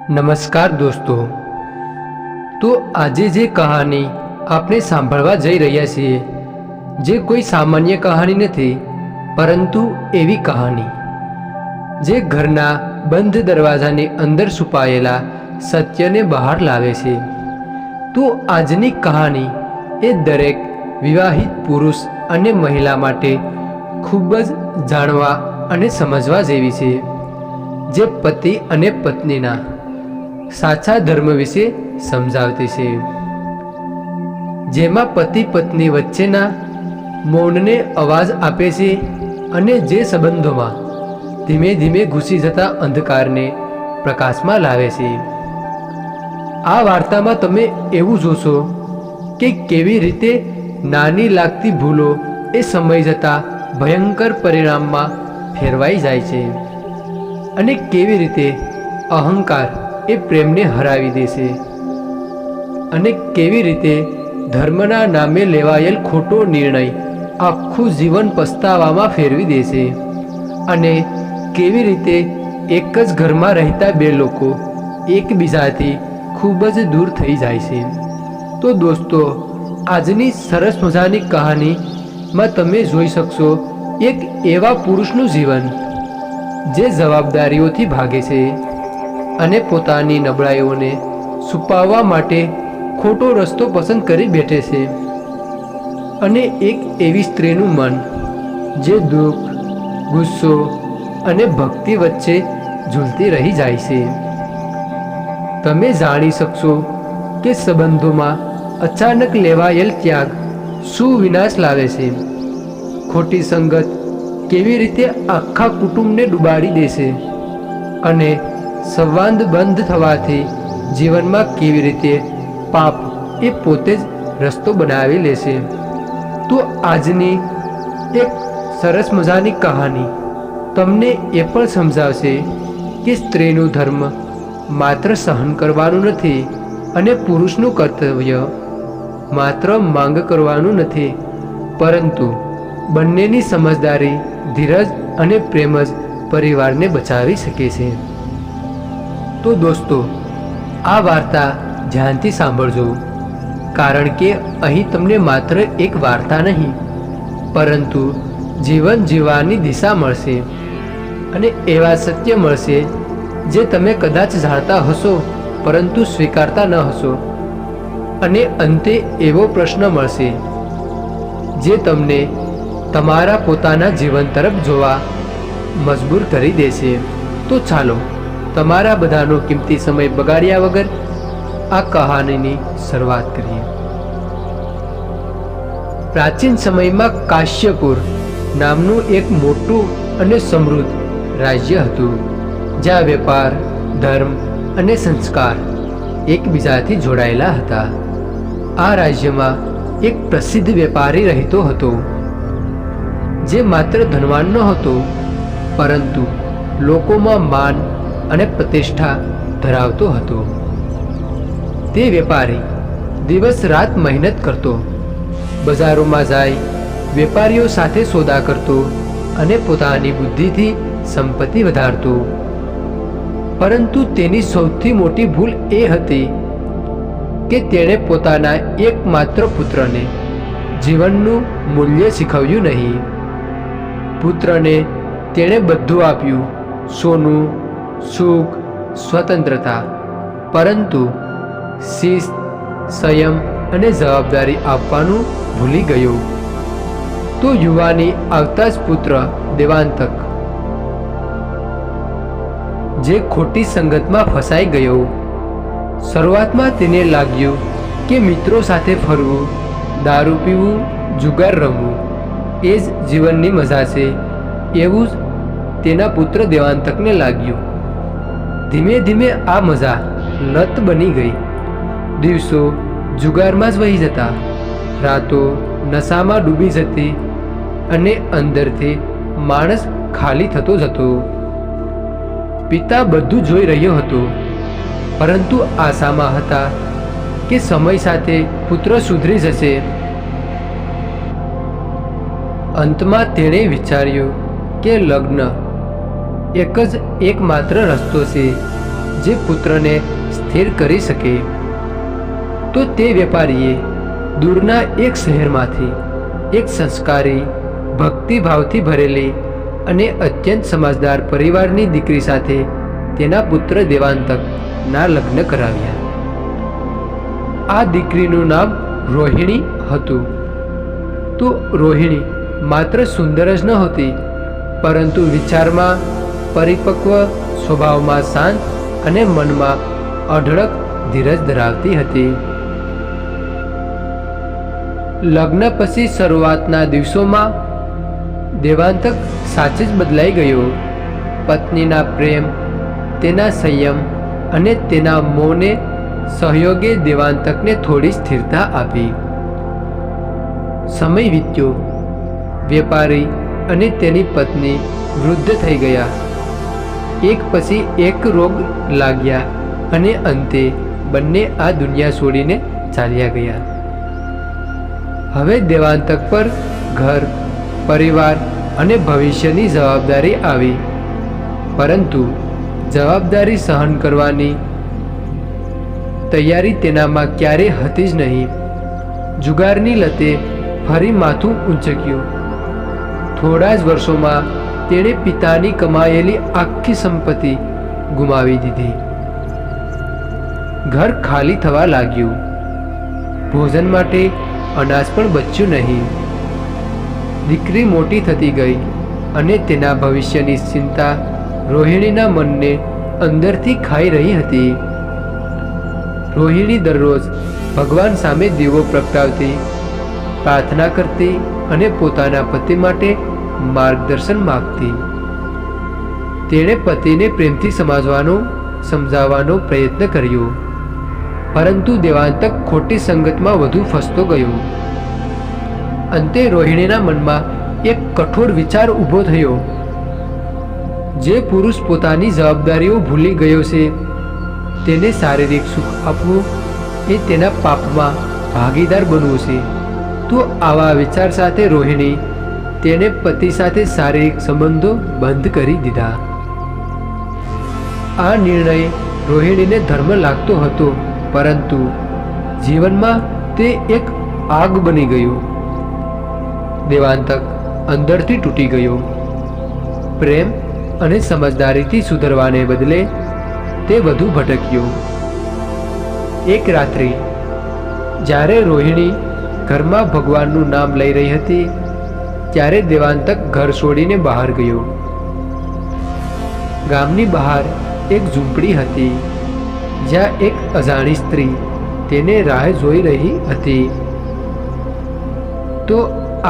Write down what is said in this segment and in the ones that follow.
નમસ્કાર દોસ્તો, તો આજે જે કહાની આપણે સાંભળવા જઈ રહ્યા છીએ જે કોઈ સામાન્ય કહાની નથી, પરંતુ એવી કહાની જે ઘરના બંધ દરવાજાની અંદર છુપાયેલા સત્યને બહાર લાવે છે. તો આજની કહાની એ દરેક વિવાહિત પુરુષ અને મહિલા માટે ખૂબ જ જાણવા અને સમજવા જેવી છે, જે પતિ અને પત્નીના સાચા ધર્મ વિશે સમજાવતી છે, જેમાં પતિ પત્ની વચ્ચેના મૌનને અવાજ આપે છે અને જે સંબંધોમાં ધીમે ધીમે ઘૂસી જતા અંધકારને પ્રકાશમાં લાવે છે. આ વાર્તામાં તમે એવું જોશો કે કેવી રીતે નાની લાગતી ભૂલો એ સમય જતાં ભયંકર પરિણામમાં ફેરવાઈ જાય છે, અને કેવી રીતે અહંકાર એ પ્રેમને હરાવી દે છે, અને કેવી રીતે ધર્મના નામે લેવાયેલ ખોટો નિર્ણય આખું જીવન પસ્તાવામાં ફેરવી દે છે, અને કેવી રીતે એક જ ઘરમાં રહેતા બે લોકો એકબીજાથી ખૂબ જ દૂર થઈ જાય છે. તો દોસ્તો, આજની સરસ મજાની કહાનીમાં તમે જોઈ શકશો એક એવા પુરુષનું જીવન જે જવાબદારીઓથી ભાગે છે અને પોતાની નબળાઈઓને છુપાવવા માટે ખોટો રસ્તો પસંદ કરી બેઠે છે, અને એક એવી સ્ત્રીનું મન જે દુઃખ, ગુસ્સો અને ભક્તિ વચ્ચે ઝૂલતી રહી જાય છે. તમે જાણી શકશો કે સંબંધોમાં અચાનક લેવાયેલ ત્યાગ શું વિનાશ લાવે છે, ખોટી સંગત કેવી રીતે આખા કુટુંબને ડૂબાડી દેશે, અને સંવાદ બંધ થવાથી જીવનમાં કેવી રીતે પાપ એ પોતે જ રસ્તો બનાવી લેશે. તો આજની એક સરસ મજાની કહાની તમને એ પણ સમજાવશે કે સ્ત્રીનું ધર્મ માત્ર સહન કરવાનું નથી, અને પુરુષનું કર્તવ્ય માત્ર માંગ કરવાનું નથી, પરંતુ બંનેની સમજદારી, ધીરજ અને પ્રેમ જ પરિવારને બચાવી શકે છે. તો દોસ્તો, આ વાર્તા ધ્યાનથી સાંભળજો, કારણ કે અહીં તમને માત્ર એક વાર્તા નહીં, પરંતુ જીવન જીવવાની દિશા મળશે, અને એવા સત્ય મળશે જે તમે કદાચ જાણતા હશો પરંતુ સ્વીકારતા ન હશો, અને અંતે એવો પ્રશ્ન મળશે જે તમને તમારા પોતાના જીવન તરફ જોવા મજબૂર કરી દેશે. તો ચાલો, તમારા બધાનો કિંમતી સમય બગાડ્યા વગર આ કહાનીની શરૂઆત કરીએ. પ્રાચીન સમયમાં કાશ્યપુર નામનું એક મોટું અને સમૃદ્ધ રાજ્ય હતું, જ્યાં વેપાર, ધર્મ અને સંસ્કાર એકબીજાથી જોડાયેલા હતા. આ રાજ્યમાં એક પ્રસિદ્ધ વેપારી રહેતો હતો, જે માત્ર ધનવાન ન હતો, પરંતુ લોકોમાં માન અને પ્રતિષ્ઠા ધરાવતો હતો. તે વેપારી દિવસ રાત મહેનત કરતો, બજારોમાં જાય, વેપારીઓ સાથે સોદા કરતો અને પોતાની બુદ્ધિથી સંપત્તિ વધારતો. પરંતુ તેની સૌથી મોટી ભૂલ એ હતી કે તેણે પોતાના એકમાત્ર પુત્રને જીવનનું મૂલ્ય શીખવ્યું નહીં. પુત્રને તેણે બધું આપ્યું, સોનું, સુખ, સ્વતંત્રતા, પરંતુ શિસ્ત, સંયમ અને જવાબદારી આપવાનું ભૂલી ગયો. તો યુવાની આવતા જ પુત્ર દેવાંતક, જે ખોટી સંગતમાં ફસાઈ ગયો. શરૂઆતમાં તેને લાગ્યું કે મિત્રો સાથે ફરવું, દારૂ પીવું, જુગાર રમવું એ જ જીવનની મજા છે, એવું જ તેના પુત્ર દેવાંતકને લાગ્યું. ધીમે ધીમે આ મજા લત બની ગઈ. દિવસો જુગારમાં જ વહી જતા, રાતો નશામાં ડૂબી જતી, અને અંદરથી માણસ ખાલી થતો જતો. પિતા બધું જોઈ રહ્યો હતો, પરંતુ આશામાં હતા કે સમય સાથે પુત્ર સુધરી જશે. અંતમાં તેણે વિચાર્યું કે લગ્ન એકમાત્ર રસ્તો છે જે પુત્રને સ્થિર કરી શકે. તો તે વેપારીએ દૂરના એક શહેરમાંથી એક સંસ્કારી, ભક્તિભાવથી ભરેલી અને અત્યંત સમજદાર પરિવારની દીકરી સાથે તેના પુત્ર દેવાંતકના લગ્ન કરાવ્યા. આ દીકરીનું નામ રોહિણી હતું. તો રોહિણી માત્ર સુંદર જ નહોતી, પરંતુ વિચારમાં પરિપક્વ, સ્વભાવમાં શાંત અને મનમાં અઢળક ધીરજ ધરાવતી હતી. લગ્ન પછી શરૂઆતના દિવસોમાં દેવાંતક સાચે જ બદલાઈ ગયો. પત્નીના પ્રેમ, તેના સંયમ અને તેના મૌને સહયોગે દેવાંતકને થોડી સ્થિરતા આપી. સમય વીત્યો. વેપારી અને તેની પત્ની વૃદ્ધ થઈ ગયા. એક પછી એક રોગ લાગ્યા અને અંતે બંને આ દુનિયા છોડીને ચાલ્યા ગયા. હવે દેવાંતક પર ઘર, પરિવાર અને ભવિષ્યની જવાબદારી આવી. પરંતુ જવાબદારી સહન કરવાની તૈયારી તેનામાં ક્યારેય હતી જ નહીં. જુગારની લતે ફરી માથું ઊંચક્યું. થોડા જ વર્ષોમાં તેણે પિતાની કમાયેલી આખી સંપત્તિ ગુમાવી દીધી. ઘર ખાલી થવા લાગ્યું. ભોજન માટે અનાજ પણ બચ્યું નહીં. દીકરી મોટી થતી ગઈ અને તેના ભવિષ્યની ચિંતા રોહિણીના મનને અંદરથી ખાઈ રહી હતી. રોહિણી દરરોજ ભગવાન સામે દીવો પ્રગટાવતી, પ્રાર્થના કરતી અને પોતાના પતિ માટે માર્ગદર્શન માંગતી. તેણે પતિને પ્રેમથી સમજાવવાનો પ્રયત્ન કર્યો, પરંતુ દેવાંતક ખોટી સંગતમાં વધુ ફસતો ગયો. અંતે રોહિણીના મનમાં એક કઠોર વિચાર ઊભો થયો. જે પુરુષ પોતાની જવાબદારીઓ ભૂલી ગયો છે, તેને શારીરિક સુખ આપવું એ તેના પાપમાં ભાગીદાર બનવું છે. તો આવા વિચાર સાથે રોહિણી તેને પતિ સાથે શારીરિક સંબંધો બંધ કરી દીધા. આ નિર્ણય રોહિણીને ધર્મ લાગતો હતો, પરંતુ જીવનમાં તે એક આગ બની ગયો. દેવાંતક અંદરથી તૂટી ગયો. પ્રેમ અને સમજદારીથી સુધરવાને બદલે તે વધુ ભટક્યો. એક રાત્રિ જ્યારે રોહિણી ઘરમાં ભગવાનનું નામ લઈ રહી હતી, ત્યારે દેવાંતક ઘર છોડીને બહાર ગયો. ગામની બહાર એક ઝૂંપડી હતી, જ્યાં એક અજાણી સ્ત્રી તેને રાહ જોઈ રહી હતી. તો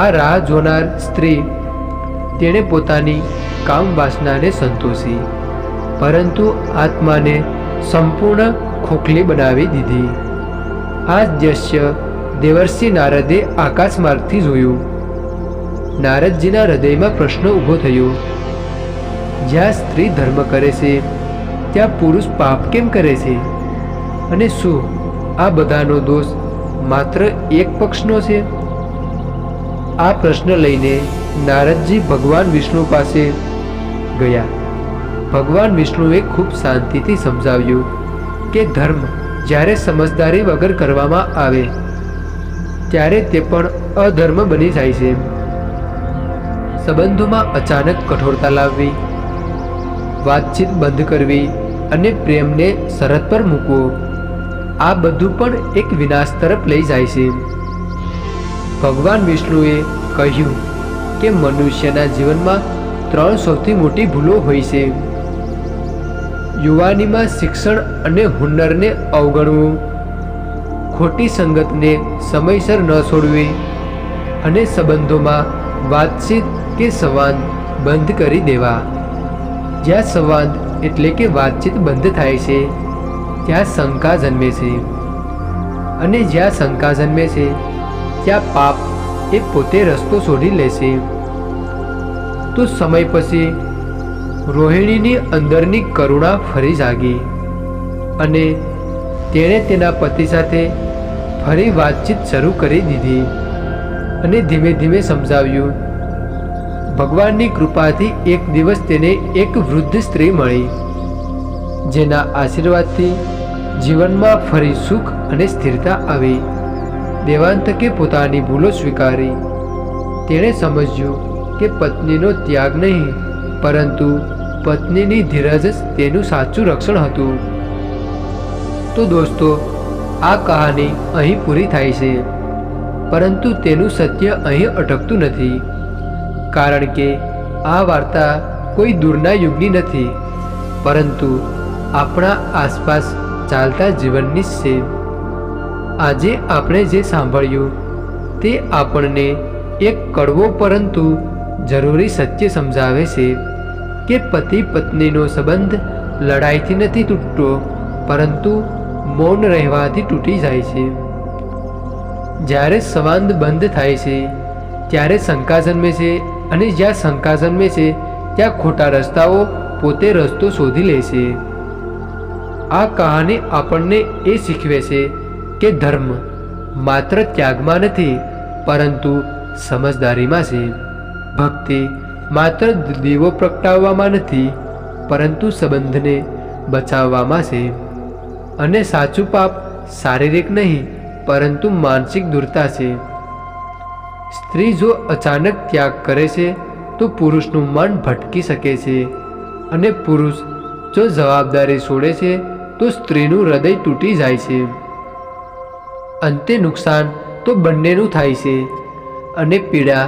આ રાહ જોનાર સ્ત્રી તેણે પોતાની કામ વાસનાને સંતોષી, પરંતુ આત્માને સંપૂર્ણ ખોખલી બનાવી દીધી. આ દ્રશ્ય દેવર્ષિ નારદે આકાશ માર્ગથી જોયું. નારદજીના હૃદયમાં પ્રશ્ન ઊભો થયો, જ્યાં સ્ત્રી ધર્મ કરે છે, ત્યાં પુરુષ પાપ કેમ કરે છે? અને શું આ બધાનો દોષ માત્ર એક પક્ષનો છે? આ પ્રશ્ન લઈને નારદજી ભગવાન વિષ્ણુ પાસે ગયા. ભગવાન વિષ્ણુએ ખૂબ શાંતિથી સમજાવ્યું કે ધર્મ જ્યારે સમજદારી વગર કરવામાં આવે ત્યારે તે પણ અધર્મ બની જાય છે. સંબંધોમાં અચાનક કઠોરતા લાવવી, વાતચીત બંધ કરવી અને પ્રેમને શરત પર મૂકવો, આ બધું પણ એક વિનાશ તરફ લઈ જાય છે. ભગવાન વિષ્ણુએ કહ્યું કે મનુષ્યના જીવનમાં 3 સૌથી મોટી ભૂલો હોય છે: યુવાનીમાં શિક્ષણ અને હુનરને અવગણવું, ખોટી સંગતને સમયસર ન છોડવી અને સંબંધોમાં વાતચીત કે સંવાદ બંધ કરી દેવા. જ્યાં સંવાદ એટલે કે વાતચીત બંધ થાય છે, ત્યાં શંકા જન્મે છે, અને જ્યાં શંકા જન્મે છે, ત્યાં પાપ એ પોતે રસ્તો છોડી લે છે. તો સમય પછી રોહિણીની અંદરની કરુણા ફરી જાગી અને તેણે તેના પતિ સાથે ફરી વાતચીત શરૂ કરી દીધી અને ધીમે ધીમે સમજાવ્યું. ભગવાનની કૃપાથી એક દિવસ તેને એક વૃદ્ધ સ્ત્રી મળી. જેના આશીર્વાદથી જીવનમાં ફરી સુખ અને સ્થિરતા આવી. દેવાંતકે પોતાની ભૂલો સ્વીકારી. તેણે સમજ્યું કે પત્નીનો ત્યાગ નહીં, પરંતુ પત્નીની ધીરજ જ તેનું સાચું રક્ષણ હતું. તો દોસ્તો, આ કહાની અહીં પૂરી થાય છે, પરંતુ તેનું સત્ય અહીં અટકતું નથી, કારણ કે આ વાર્તા કોઈ દૂરના યુગની નથી, પરંતુ આપણા આસપાસ ચાલતા જીવનની જ છે. આજે આપણે જે સાંભળ્યું તે આપણને એક કડવો પરંતુ જરૂરી સત્ય સમજાવે છે કે પતિ પત્નીનો સંબંધ લડાઈથી નથી તૂટતો, પરંતુ મૌન રહેવાથી તૂટી જાય છે. જ્યારે સંવાદ બંધ થાય છે ત્યારે શંકા જન્મે છે, અને જ્યાં શંકા જન્મે છે ત્યાં ખોટા રસ્તાઓ પોતે રસ્તો શોધી લે છે. આ કહાની આપણને એ શીખવે છે કે ધર્મ માત્ર ત્યાગમાં નથી, પરંતુ સમજદારીમાં છે. ભક્તિ માત્ર દીવો પ્રગટાવવામાં નથી, પરંતુ સંબંધને બચાવવામાં છે. અને સાચું પાપ શારીરિક નહીં, પરંતુ માનસિક દૂરતા છે. સ્ત્રી જો અચાનક ત્યાગ કરે છે તો પુરુષનું મન ભટકી શકે છે, અને પુરુષ જો જવાબદારી છોડે છે તો સ્ત્રીનું હૃદય તૂટી જાય છે. અંતે નુકસાન તો બંનેનું થાય છે, અને પીડા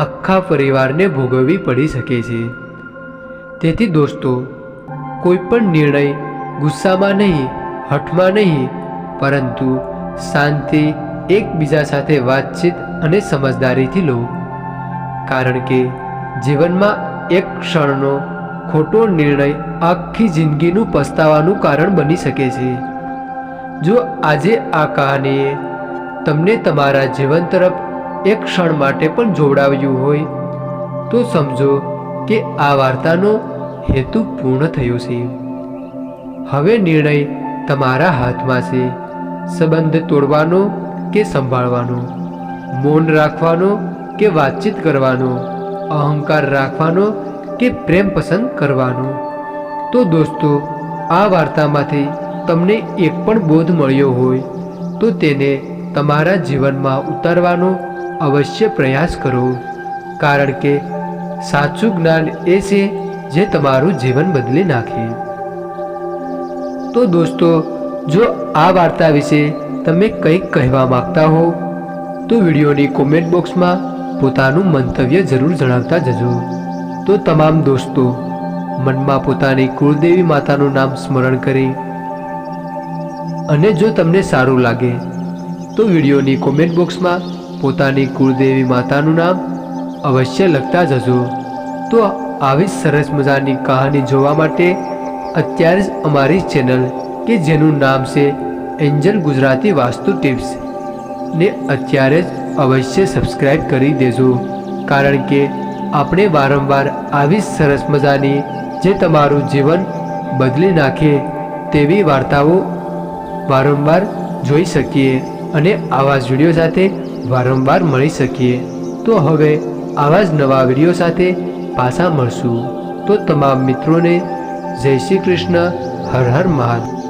આખા પરિવારને ભોગવવી પડી શકે છે. તેથી દોસ્તો, કોઈ પણ નિર્ણય ગુસ્સામાં નહીં, હઠમાં નહીં, પરંતુ શાંતિ, એકબીજા સાથે વાતચીત અને સમજદારીથી લો. કારણ કે જીવનમાં એક ક્ષણનો ખોટો નિર્ણય આખી જિંદગીનું પસ્તાવાનું કારણ બની શકે છે. જો આજે આ કહાનીએ તમને તમારા જીવન તરફ એક ક્ષણ માટે પણ જોડાવ્યું હોય, તો સમજો કે આ વાર્તાનો હેતુ પૂર્ણ થયો છે. હવે નિર્ણય તમારા હાથમાં છે. સંબંધ તોડવાનો કે સંભાળવાનો, મૌન રાખવાનો કે વાતચીત કરવાનો, અહંકાર રાખવાનો કે પ્રેમ પસંદ કરવાનો. તો દોસ્તો, આ વાર્તામાંથી તમને એક પણ બોધ મળ્યો હોય તો તેને તમારા જીવનમાં ઉતારવાનો અવશ્ય પ્રયાસ કરો, કારણ કે સાચું જ્ઞાન એ છે જે તમારું જીવન બદલી નાખે. તો દોસ્તો, જો આ વાર્તા વિશે તમે કંઈક કહેવા માંગતા હો તો વિડીયોની કોમેન્ટ બોક્સમાં પોતાનું મંતવ્ય જરૂર જણાવતા જજો. તો તમામ દોસ્તો મનમાં પોતાની કુળદેવી માતાનું નામ સ્મરણ કરી, અને જો તમને સારું લાગે તો વિડીયોની કોમેન્ટ બોક્સમાં પોતાની કુળદેવી માતાનું નામ અવશ્ય લખતા જજો. તો આવી સરસ મજાની કહાની જોવા માટે અત્યારે જ અમારી ચેનલ કે જેનું નામ છે એન્જલ ગુજરાતી વાસ્તુ ટિપ્સ ને અત્યારે જ અવશ્ય સબસ્ક્રાઈબ કરી દેજો, કારણ કે આપણે વારંવાર આવી સરસ મજાની જે તમારું જીવન બદલી નાખે તેવી વાર્તાઓ વારંવાર જોઈ શકીએ અને આવા જ વિડીયો સાથે વારંવાર મળી શકીએ. તો હવે આવા જ નવા વિડીયો સાથે પાછા મળશું. તો તમામ મિત્રોને જય શ્રી કૃષ્ણ, હર હર મહાદેવ.